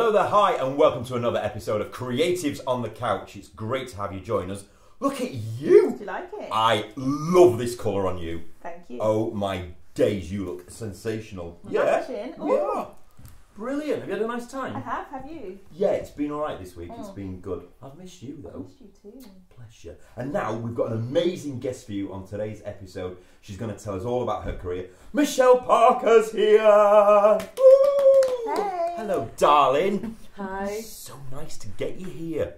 Hello there, hi, and welcome to another episode of Creatives on the Couch. It's great to have you join us. Look at you! Do you like it? I love this colour on you. Thank you. Oh my days, you look sensational. Matching. Yeah, we Ooh. are. Brilliant. Have you had a nice time? I have you? Yeah, it's been alright this week. It's been good. I've missed you though. I missed you too. Pleasure. And now we've got an amazing guest for you on today's episode. She's going to tell us all about her career. Michelle Parker's here! Woo! Hey! Hello, darling. Hi. So nice to get you here.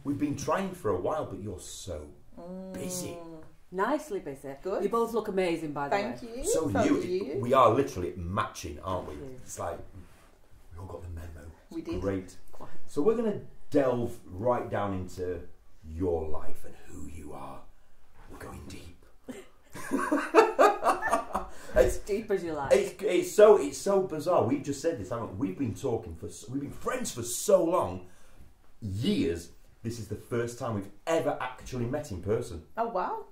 We've been trying for a while, but you're so busy. Nicely busy. Good. You both look amazing, by the way. Thank you. So do do you. We are literally matching, aren't we? Thank you. It's like we all got the memo. We did. Great. Quite. So we're going to delve right down into your life and who you are. We're going deep. As deep as you like. It's so bizarre. We've just said this, haven't we? We've been friends for so long, years. This is the first time we've ever actually met in person. Oh wow.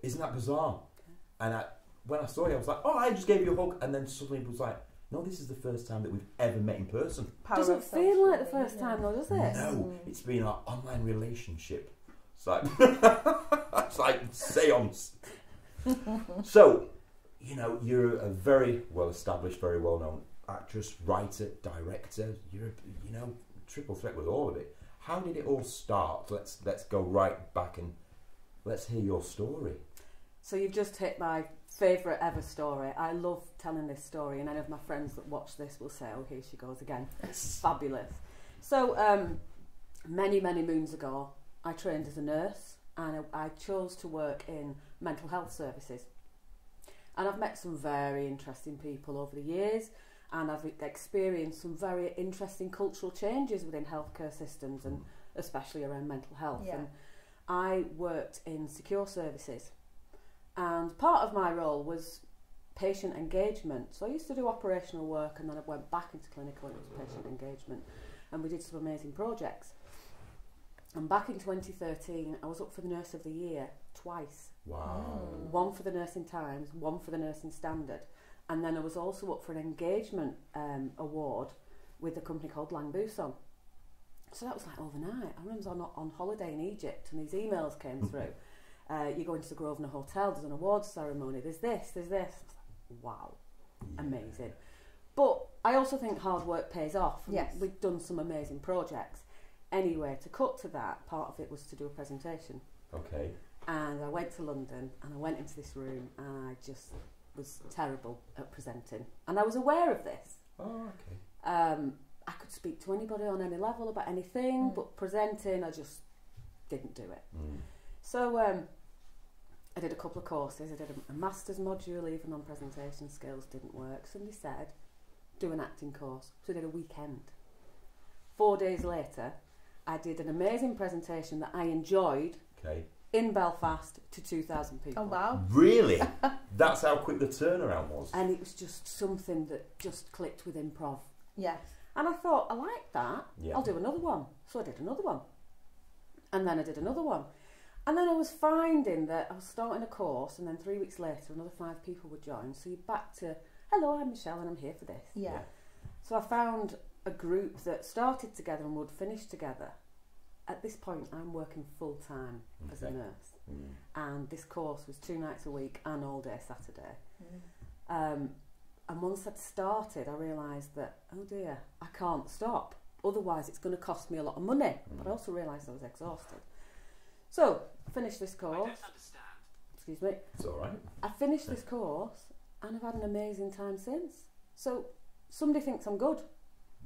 Isn't that bizarre? And when I saw you, I was like, oh, I just gave you a hug, and then suddenly it was like, no, this is the first time that we've ever met in person. Doesn't feel like the first time though, does it? No, it's been our online relationship. It's like it's like seance. So, you know, you're a very well established, very well known actress, writer, director. You're triple threat with all of it. How did it all start? Let's go right back and let's hear your story. So you've just hit my favourite ever story. I love telling this story, and any of my friends that watch this will say, oh, here she goes again. It's fabulous. So many moons ago, I trained as a nurse, and I chose to work in mental health services. And I've met some very interesting people over the years, and I've experienced some very interesting cultural changes within healthcare systems, and especially around mental health. Yeah. And I worked in secure services, and part of my role was patient engagement. So I used to do operational work, and then I went back into clinical and it was patient engagement, and we did some amazing projects. And back in 2013, I was up for the Nurse of the Year twice. Wow. One for the Nursing Times, one for the Nursing Standard. And then I was also up for an engagement award with a company called Lang Buson. So that was like overnight. I remember I was on holiday in Egypt, and these emails came through. You go into the Grosvenor Hotel, there's an awards ceremony, there's this. Wow, amazing. But I also think hard work pays off. Yes. We've done some amazing projects. Anyway, to cut to that, part of it was to do a presentation. Okay. And I went to London, and I went into this room, and I just was terrible at presenting. And I was aware of this. Oh, okay. I could speak to anybody on any level about anything, but presenting, I just didn't do it. So I did a couple of courses. I did a master's module even on presentation skills, didn't work. Somebody said, do an acting course. So I did a weekend. 4 days later, I did an amazing presentation that I enjoyed Okay. in Belfast to 2,000 people. Oh wow. Really? That's how quick the turnaround was. And it was just something that just clicked with improv. Yes. And I thought, I like that. Yeah. I'll do another one. So I did another one. And then I did another one. And then I was finding that I was starting a course, and then 3 weeks later, another 5 people would join. So you're back to, hello, I'm Michelle, and I'm here for this. Yeah. So I found a group that started together and would finish together. At this point, I'm working full-time as a Okay. nurse. And this course was 2 nights a week and all day Saturday. And once I'd started, I realised that, oh dear, I can't stop. Otherwise, it's going to cost me a lot of money. But I also realised I was exhausted. So, I finished this course. I don't understand. Excuse me. It's all right. I finished this course, and I've had an amazing time since. So, somebody thinks I'm good.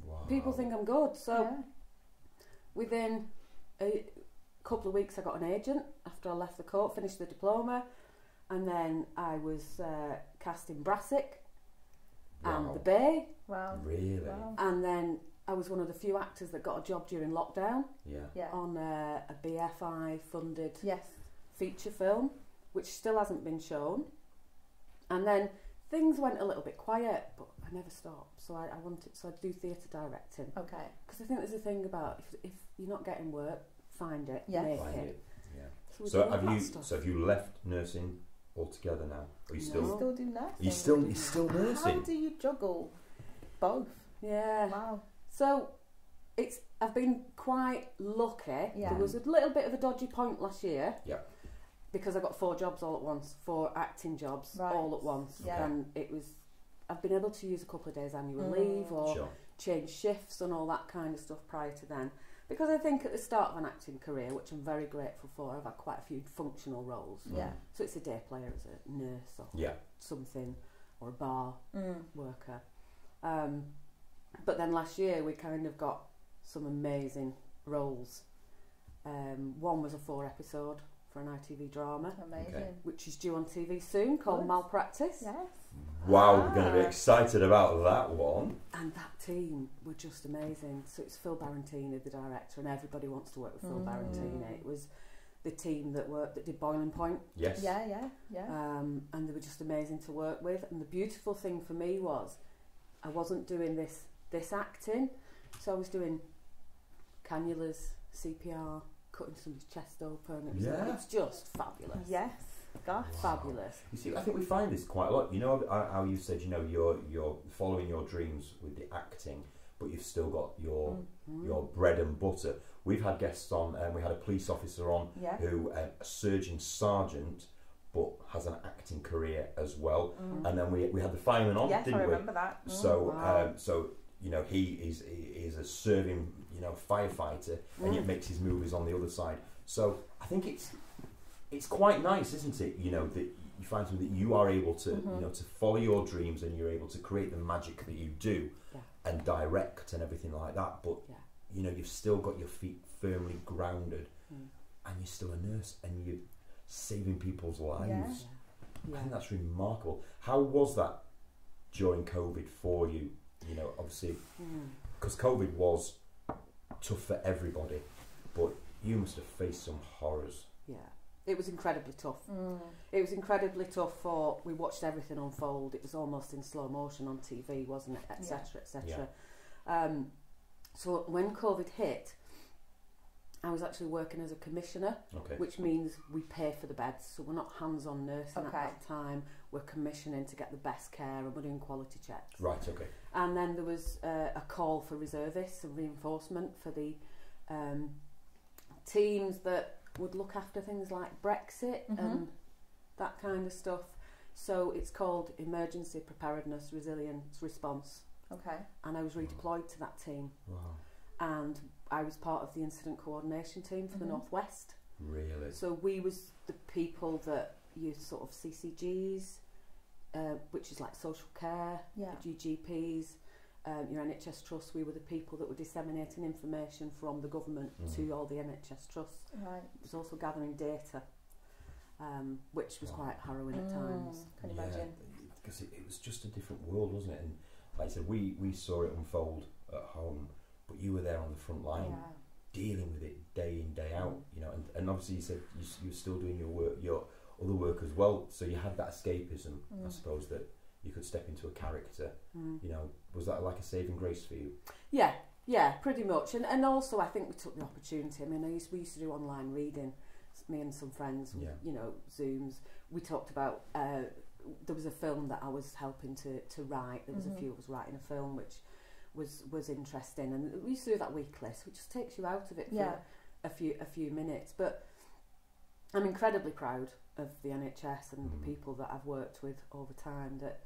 Wow. People think I'm good. So, Yeah. within a couple of weeks, I got an agent after I left the court, finished the diploma, and then I was cast in Brassic and Wow. The Bay, Wow. Really? Wow. and then I was one of the few actors that got a job during lockdown Yeah. Yeah. on a BFI funded Yes. feature film, which still hasn't been shown. And then things went a little bit quiet, but I never stopped. So I do theatre directing, Okay. because I think there's a thing about if you're not getting work, find it, Yes. make Find it. it. Yeah. we So do all have that you? stuff. So have you left nursing altogether now? Are you You still? No. still do nursing? You're still How nursing. do you juggle both? Yeah. Wow. So I've been quite lucky. Yeah. There was a little bit of a dodgy point last year. Yeah. Because I got 4 jobs all at once, 4 acting jobs Right. all at once, Yeah. and I've been able to use a couple of days annual leave or Sure. change shifts and all that kind of stuff prior to then. Because I think at the start of an acting career, which I'm very grateful for, I've had quite a few functional roles. Yeah. So it's a day player as a nurse or Yeah. something, or a bar worker. But then last year we kind of got some amazing roles. One was a 4-episode for an ITV drama, Amazing. Okay. which is due on TV soon, called Good. Malpractice. Yes. Wow, we're going to be excited about that one. And that team were just amazing. So it's Phil Barentini, the director, and everybody wants to work with Phil Barentini. It was the team that did Boiling Point, Yes. Yeah. and they were just amazing to work with. And the beautiful thing for me was I wasn't doing this acting, so I was doing cannulas, CPR, cutting somebody's chest open. It was just fabulous. Yes. Gosh. Fabulous. You see, I think we find this quite a lot. You know how you said, you know, you're following your dreams with the acting, but you've still got your bread and butter. We've had guests on, and we had a police officer on Yeah. who a surgeon sergeant, but has an acting career as well. And then we had the fireman on, Yes, didn't I we? remember that. So Wow. so you know he is a serving firefighter, and yet makes his movies on the other side. So I think it's quite nice, isn't it? You know that you find something that you are able to to follow your dreams, and you're able to create the magic that you do, and direct and everything like that. But you know you've still got your feet firmly grounded, and you're still a nurse, and you're saving people's lives. I think that's remarkable. How was that during COVID for you? You know, obviously, because COVID was tough for everybody, but you must have faced some horrors. Yeah, it was incredibly tough. It was incredibly tough we watched everything unfold. It was almost in slow motion on TV, wasn't it, etc, etc. So when COVID hit, I was actually working as a commissioner, which means we pay for the beds, so we're not hands-on nursing at that time. We're commissioning to get the best care, and we're doing quality checks. Right, okay. And then there was a call for reservists and reinforcement for the teams that would look after things like Brexit and that kind of stuff. So it's called Emergency Preparedness Resilience Response. Okay. And I was redeployed to that team. Wow. And I was part of the incident coordination team for the Northwest. Really? So we was the people that use sort of CCGs, which is like social care, your GPs, your NHS trusts. We were the people that were disseminating information from the government to all the NHS trusts. Right. It was also gathering data, which was quite harrowing at times. Can you imagine? Because it was just a different world, wasn't it? And like I said, we saw it unfold at home, but you were there on the front line, dealing with it day in, day out. You know, and obviously you said you were still doing your work, your other work as well. So you had that escapism, I suppose, that you could step into a character. You know, was that like a saving grace for you? Yeah, pretty much. And also I think we took the opportunity. I mean, we used to do online reading, me and some friends, you know, Zooms. We talked about, there was a film that I was helping to write. There was a few of us writing a film, which was interesting. And we used to do that weekly, so it just takes you out of it for a few minutes. But I'm incredibly proud of the NHS and the people that I've worked with over time that,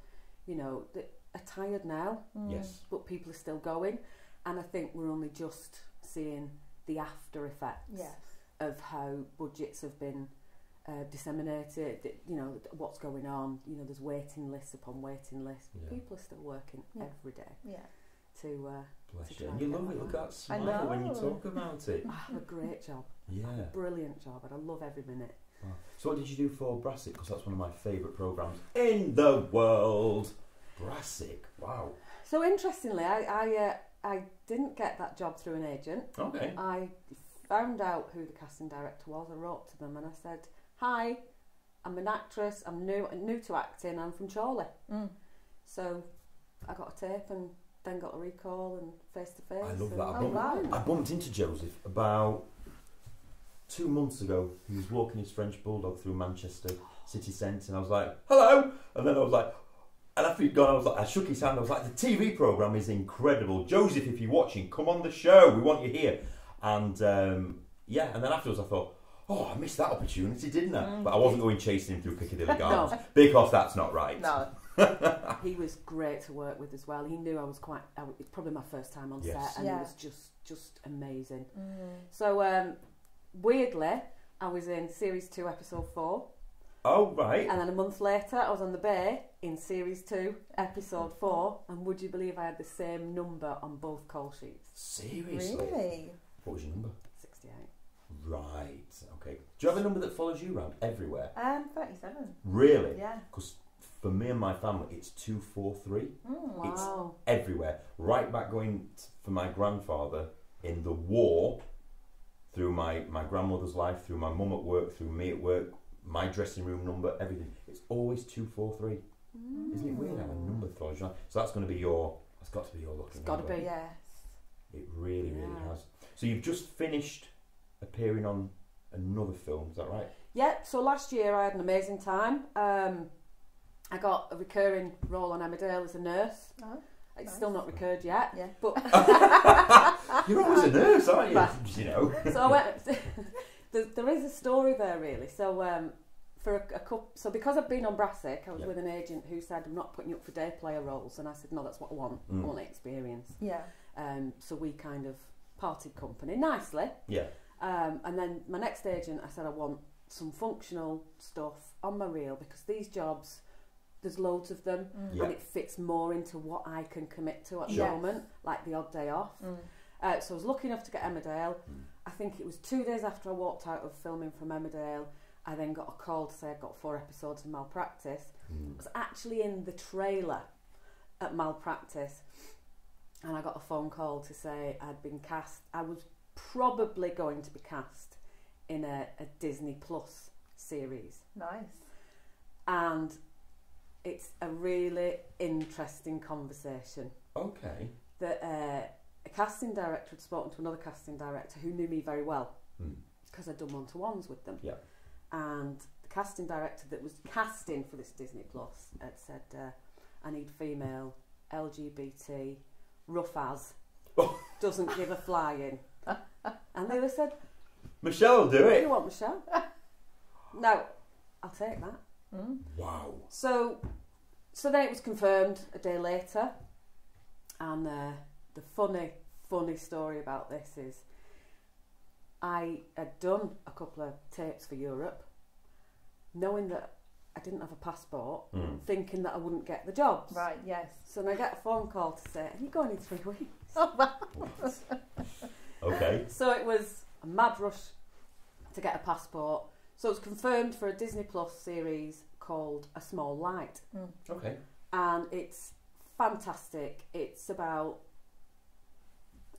you know, that are tired now, Yes. but people are still going. And I think we're only just seeing the after effects of how budgets have been disseminated, you know, what's going on. You know, there's waiting lists upon waiting lists. People are still working every day to Bless to you. try And you and get love it. that Look right. at that smile when you talk about it. I have a great job. Yeah. Brilliant job, and I love every minute. Wow. So what did you do for Brassic? Because that's one of my favourite programmes in the world. Brassic. Wow. So interestingly, I didn't get that job through an agent. Okay. I found out who the casting director was. I wrote to them and I said, "Hi, I'm an actress. I'm new to acting. I'm from Chorley." So I got a tape and then got a recall and face to face. I love that. I bumped into Joseph about 2 months ago. He was walking his French bulldog through Manchester city centre, and I was like, "Hello," and then I was like, And after he'd gone, I shook his hand. I was like, the TV programme is incredible. Joseph, if you're watching, come on the show. We want you here. And yeah, and then afterwards I thought, oh, I missed that opportunity, didn't I? But I wasn't going chasing him through Piccadilly Gardens because that's not right. No. He was great to work with as well. He knew I was it's probably my first time on set, and it was just amazing. So weirdly, I was in series 2, episode 4. Oh, right. And then a month later, I was on the Bay in series 2, episode 4. And would you believe I had the same number on both call sheets? Seriously? Really? What was your number? 68. Right. Okay. Do you have a number that follows you around everywhere? 37. Really? Yeah. Because for me and my family, it's 243. Wow. It's everywhere. Right back going for my grandfather in the war, through my grandmother's life, through my mum at work, through me at work, my dressing room number, everything. It's always 243. Isn't it weird how a number follows you around? So that's got to be your lucky It's got to number. be. Yes. It really has. So you've just finished appearing on another film, is that right? Yeah, so last year I had an amazing time. I got a recurring role on Emmerdale as a nurse. Oh, It's still not recurred yet. Yeah. But You're always a nurse, aren't you? Right. You know. So I went. there is a story there, really. So for a couple, so because I've been on Brassic, I was with an agent who said, "I'm not putting you up for day player roles," and I said, "No, that's what I want. I want experience." Yeah. So we kind of parted company nicely. Yeah. And then my next agent, I said, I want some functional stuff on my reel because these jobs, there's loads of them, and it fits more into what I can commit to at the moment, like the odd day off. So I was lucky enough to get Emmerdale. I think it was 2 days after I walked out of filming from Emmerdale, I then got a call to say I'd got 4 episodes of Malpractice. I was actually in the trailer at Malpractice, and I got a phone call to say I'd been cast. I was probably going to be cast in a Disney Plus series. Nice. And it's a really interesting conversation. Okay. That a casting director had spoken to another casting director who knew me very well because I'd done one-to-ones with them. Yeah. And the casting director that was casting for this Disney Plus had said, I need female, LGBT, rough as, doesn't give a flying. And they said, Michelle will do "Do it. you want Michelle?" No, I'll take that. Wow. So then it was confirmed a day later, and the funny story about this is I had done a couple of tapes for Europe, knowing that I didn't have a passport, thinking that I wouldn't get the jobs. Right, yes. So then I get a phone call to say, "Are you going in 3 weeks?" Oh, wow. Okay. So it was a mad rush to get a passport. So it was confirmed for a Disney Plus series called A Small Light. Okay. And it's fantastic. It's about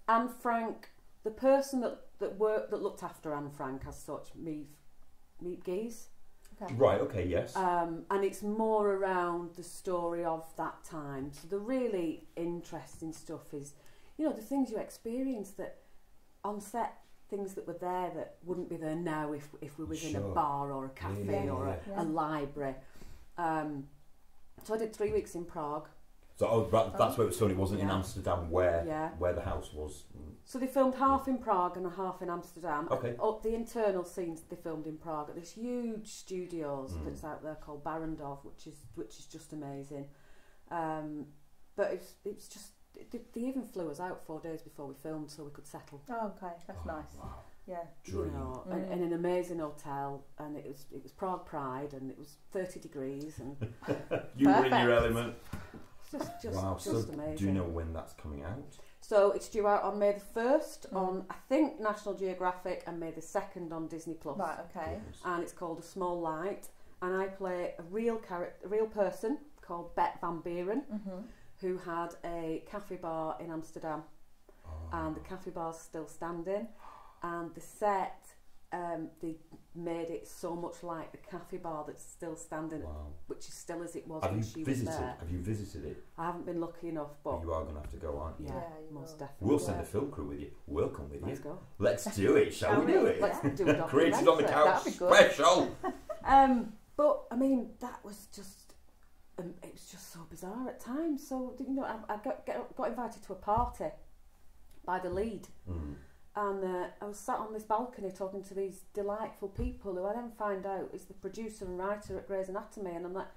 Anne Frank, the person that looked after Anne Frank as such, Miep Geese. Okay. Right. Okay. Yes. And it's more around the story of that time. So the really interesting stuff is, the things you experience that on set, things that were there that wouldn't be there now if we was in a bar or a cafe or a library. So I did 3 weeks in Prague. So that's where it was filmed. It wasn't in Amsterdam where the house was. So they filmed half in Prague and a half in Amsterdam. Okay. The internal scenes they filmed in Prague at this huge studios that's out there called Barrandov, which is just amazing. But it's just they even flew us out 4 days before we filmed so we could settle. Oh, okay, that's nice. Wow. Yeah. Dream. In an amazing hotel, and it was Prague Pride, and it was 30 degrees, and You were in your element. just amazing. Do you know when that's coming out? So it's due out on May the 1st on, I think, National Geographic, and May the 2nd on Disney Plus. Right, okay. And it's called A Small Light, and I play a real person called Bet Van Buren, who had a cafe bar in Amsterdam, and the cafe bar's still standing, and the set they made it so much like the cafe bar that's still standing, which is still as it was when she was there. Have you visited it? I haven't been lucky enough, but you are going to have to go, aren't you? yeah, you most will. definitely. We'll send a film crew with you. We'll come with Let's you. go. Let's do it. Shall we do it? Let's do a Created on the documentary. Couch That'd be good. special. But I mean, that was just it was just so bizarre at times. So you know, I got invited to a party by the lead, and I was sat on this balcony talking to these delightful people who I then find out is the producer and writer at Grey's Anatomy, and I'm like,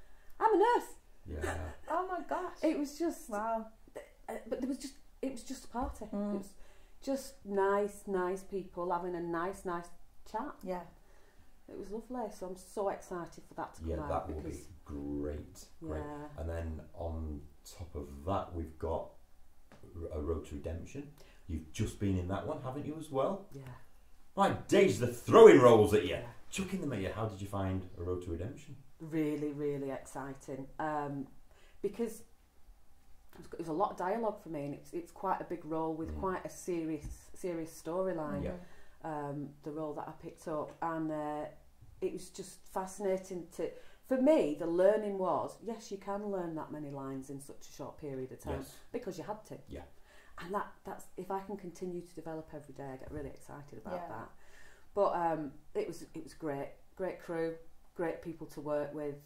I'm a nurse. Yeah. Oh my gosh. It was just Wow. but it was just a party. It was just nice people having a nice chat. Yeah. It was lovely, so I'm so excited for that to come Yeah, out. that will because, be great. Yeah. And then on top of that, we've got a Road to Redemption. You've just been in that one, haven't you, as well? Yeah. My days, the throwing rolls at you, Yeah. chucking them at you. How did you find a Road to Redemption? Really exciting. Because it was a lot of dialogue for me, and it's quite a big role with quite a serious storyline. Yeah. The role that I picked up, and it was just fascinating for me. The learning was, yes, you can learn that many lines in such a short period of time, Yes. because you had to. Yeah. And that's if I can continue to develop every day, I get really excited about Yeah. that. But it was great crew, great people to work with.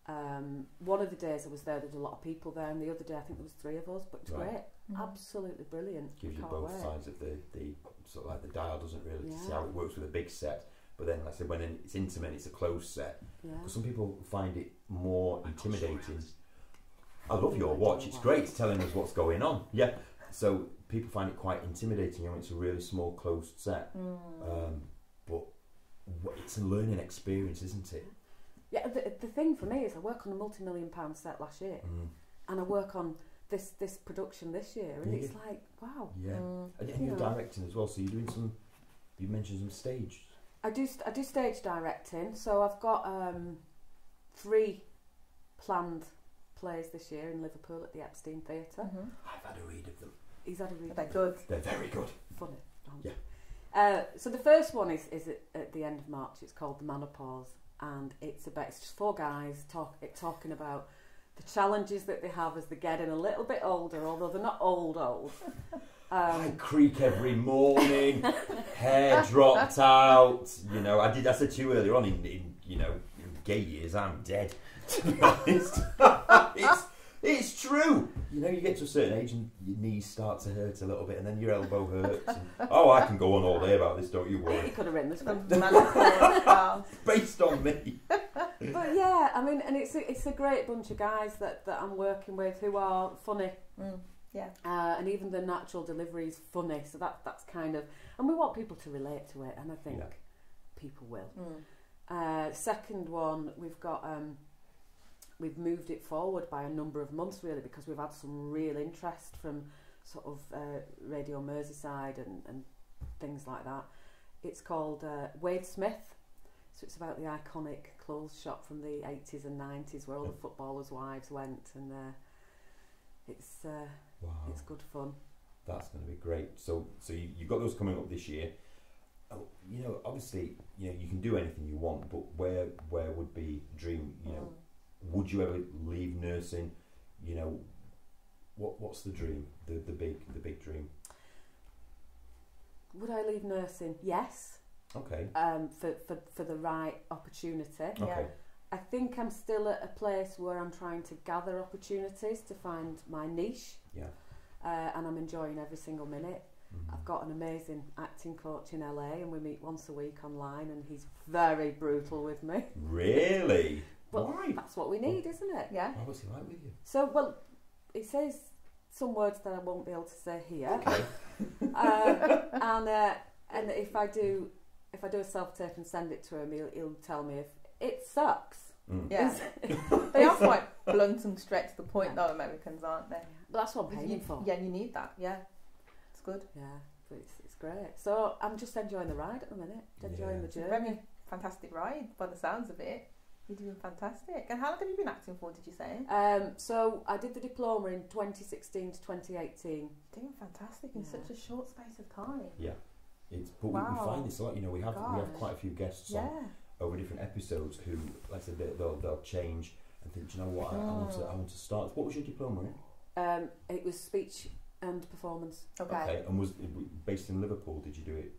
One of the days I was there was a lot of people there, and the other day I think there was 3 of us, but it was Right. great, absolutely brilliant. Gives you Can't both wait. sides of the sort of like the dial, doesn't really see Yeah. how it works with a big set. But then, like I said, when it's intimate, it's a closed set. Yeah. Because some people find it more intimidating. I love Oh, your I watch. do It's like great. it. It's telling us what's going on. Yeah. So people find it quite intimidating. You know, it's a really small, closed set. But it's a learning experience, isn't it? Yeah, the thing for me is I work on a multi-million-pound set last year, and I work on this production this year, and Yeah. it's like, wow. Yeah. And You you're know. directing as well, so you're doing some. You mentioned some stage. I do stage directing, so I've got 3 planned plays this year in Liverpool at the Epstein Theatre. I've had a read of them. He's had a really They're good. They're very good. funny. Yeah. So the first one is at the end of March. It's called The Menopause, and it's just 4 guys talking about the challenges that they have as they're getting a little bit older, although they're not old. I creak every morning, hair dropped out. You know, I said to you earlier on in gay years, I'm dead. To be honest, it's true. You know, you get to a certain age and your knees start to hurt a little bit, and then your elbow hurts. And, I can go on all day about this. Don't you You worry. could have written this one. Based on me. But yeah, I mean, and it's a great bunch of guys that I'm working with who are funny. Yeah. And even the natural delivery is funny, so that's kind of, and we want people to relate to it, and I think people will. Second one, we've got we've moved it forward by a number of months really, because we've had some real interest from sort of Radio Merseyside and things like that. It's called Wade Smith, so it's about the iconic clothes shop from the 80s and 90s where all the footballers' wives went, and it's good fun. That's going to be great. So you've got those coming up this year. Oh, you know, obviously, you know, you can do anything you want, but where would be a dream? You know, would you ever leave nursing? You know, what's the dream? The big dream. Would I leave nursing? Yes. Okay. For the right opportunity. Okay. I think I'm still at a place where I'm trying to gather opportunities to find my niche. Yeah. And I'm enjoying every single minute. I've got an amazing acting coach in LA, and we meet once a week online, and he's very brutal with me. Really? But why? that's what we need, isn't it? Yeah. What was he like with you? So, well, it says some words that I won't be able to say here. Okay. And if I do a self-tape and send it to him, he'll tell me if it sucks. Yeah. They are quite blunt and straight to the point, though, Americans, aren't they? But that's what I'm paying for. Yeah, you need that. Yeah. It's good. Yeah, but it's great. So I'm just enjoying the ride at the minute, enjoying the It's a journey. very fantastic ride, by the sounds of it. You're doing fantastic. And how long have you been acting for, did you say? So I did the diploma in 2016 to 2018. Doing fantastic in such a short space of time. Yeah. But we find this a lot. You know, we have quite a few guests on over different episodes who, like I said, they'll change and think, do you know what, I want to start. What was your diploma in? It was speech and performance. Okay. And was it based in Liverpool? Did you do it?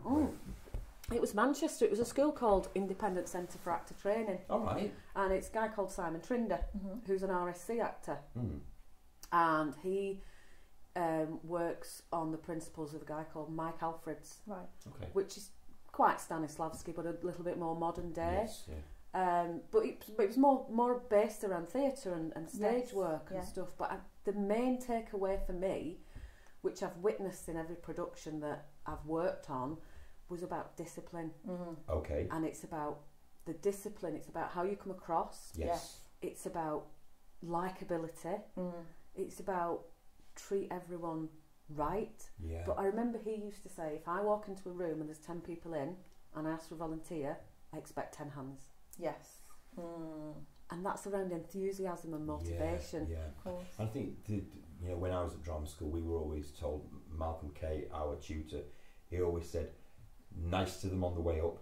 It was Manchester. It was a school called Independent Centre for Actor Training. All right. And it's a guy called Simon Trinder, who's an RSC actor. Mm. And he works on the principles of a guy called Mike Alfreds, Right. Okay. which is quite Stanislavski, but a little bit more modern day. Yes. Yeah. But it was more based around theatre and stage Yes, work and yeah. stuff. But the main takeaway for me, which I've witnessed in every production that I've worked on, was about discipline. Okay. And it's about the discipline, it's about how you come across, Yes. it's about likability, it's about treat everyone right. Yeah. But I remember he used to say, if I walk into a room and there's 10 people in and I ask for a volunteer, I expect 10 hands. Yes. And that's around enthusiasm and motivation. Yeah. Of course. I think when I was at drama school, we were always told, Malcolm Kay, our tutor, he always said, nice to them on the way up,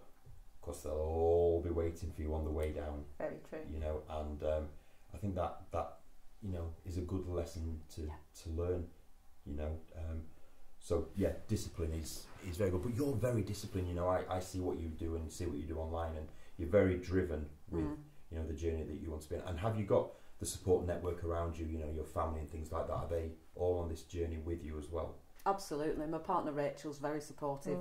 because they'll all be waiting for you on the way down. Very true. You know, and I think that is a good lesson to learn. You know, so yeah, discipline is very good. But you're very disciplined. You know, I see what you do and see what you do online, and you're very driven with the journey that you want to be on. And have you got the support network around you? You know, your family and things like that. Are they all on this journey with you as well? Absolutely. My partner Rachel's very supportive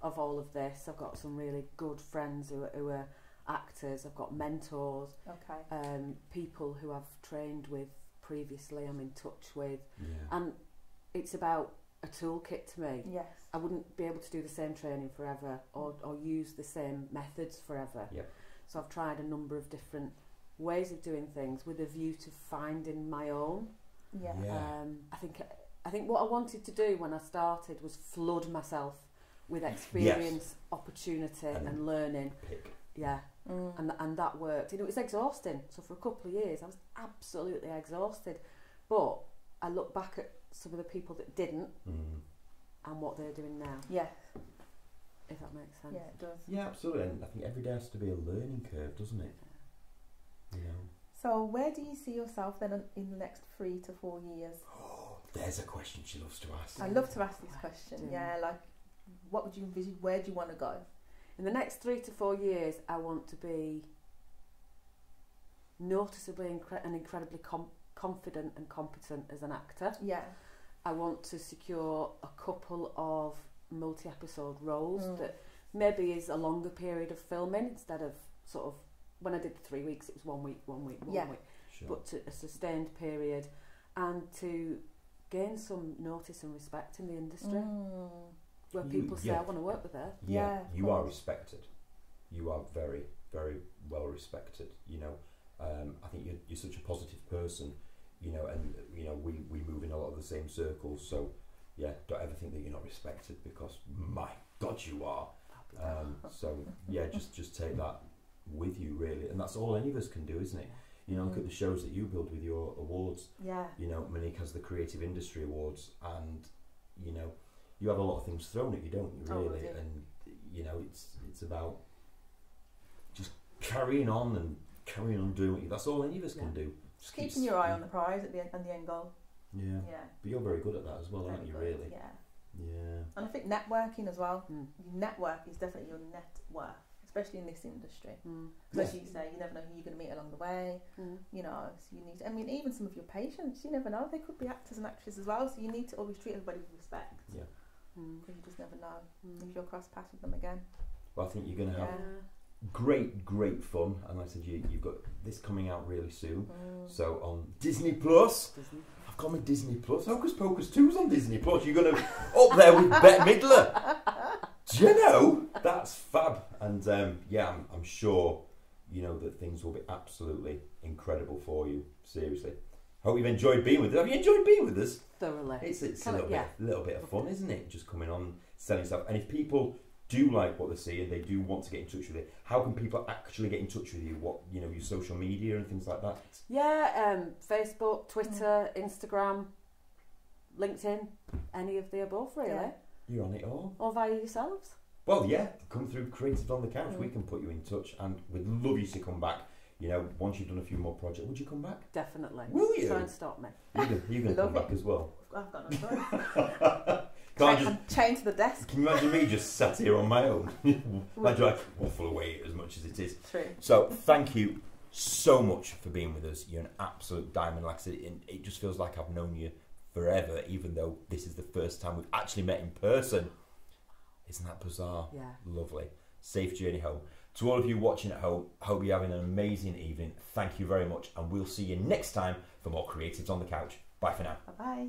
of all of this. I've got some really good friends who are actors. I've got mentors, people who I've trained with previously, I'm in touch with. Yeah. And it's about a toolkit to me. Yes. I wouldn't be able to do the same training forever or use the same methods forever. Yep. So I've tried a number of different ways of doing things with a view to finding my own. Yeah. Yeah. I think what I wanted to do when I started was flood myself with experience, opportunity and learning. Pick. Yeah. And that worked. And it was exhausting. So for a couple of years I was absolutely exhausted. But I look back at some of the people that didn't and what they're doing now. Yeah. If that makes sense. Yeah, it does. Yeah, absolutely. And I think every day has to be a learning curve, doesn't it? You know. So where do you see yourself then in the next 3 to 4 years? Oh, there's a question she loves to ask. I love to ask this question. Yeah, like what would you envision? Where do you want to go? In the next 3 to 4 years, I want to be noticeably and incredibly confident and competent as an actor. Yeah. I want to secure a couple of multi-episode roles that maybe is a longer period of filming instead of sort of, when I did the 3 weeks, it was 1 week, 1 week, 1 week. Sure. But to a sustained period, and to gain some notice and respect in the industry. Where people say, I want to work with her. Yeah, you are respected. You are very, very well respected. You know, I think you're such a positive person. You know, and you know we move in a lot of the same circles. So yeah, don't ever think that you're not respected, because my God, you are. So yeah, just take that with you, really, and that's all any of us can do, isn't it? You know, look at the shows that you build with your awards. Yeah. You know, Monique has the Creative Industry Awards, and you know, you have a lot of things thrown at you, don't you? Really, and you know, it's about just carrying on doing what you. That's all any of us can do. Just keeping your eye on the prize at the end goal. Yeah. Yeah. But you're very good at that as well, Very aren't you? good, Really. Yeah. Yeah. And I think networking as well. Your network is definitely your net worth, especially in this industry. As you say, you never know who you're going to meet along the way. You know, so you need to, I mean, even some of your patients, you never know, they could be actors and actresses as well, so you need to always treat everybody with respect. Yeah. Because you just never know if you'll cross paths with them again. Well, I think you're going to have great fun, and like I said, you've got this coming out really soon. So on Disney Plus. I've got my Disney Plus. Hocus Pocus 2's on Disney Plus. You're going to up there with Bette Midler. Do you know? That's fab. And yeah, I'm sure you know that things will be absolutely incredible for you. Seriously. Hope you've enjoyed being with us. Have you enjoyed being with us? Thoroughly. It's a little bit of fun, isn't it? Just coming on, selling stuff. And if people do like what they see and they do want to get in touch with you, how can people actually get in touch with you? What, you know, your social media and things like that? Yeah, Facebook, Twitter, Instagram, LinkedIn, any of the above, really. Yeah. You're on it all. Or via yourselves. Well, yeah, come through Creative on the Couch. We can put you in touch, and we'd love you to come back. You know, once you've done a few more projects, would you come back? Definitely. Will you? Try and stop me. You're going to come back as well. I've got no choice. I'm chained to the desk. Can you imagine me just sat here on my own? Imagine I waffle away as much as it is. True. So thank you so much for being with us. You're an absolute diamond. Like I said, it just feels like I've known you forever, even though this is the first time we've actually met in person. Isn't that bizarre? Yeah. Lovely. Safe journey home. To all of you watching at home, hope you're having an amazing evening. Thank you very much, and we'll see you next time for more Creatives on the Couch. Bye for now. Bye-bye.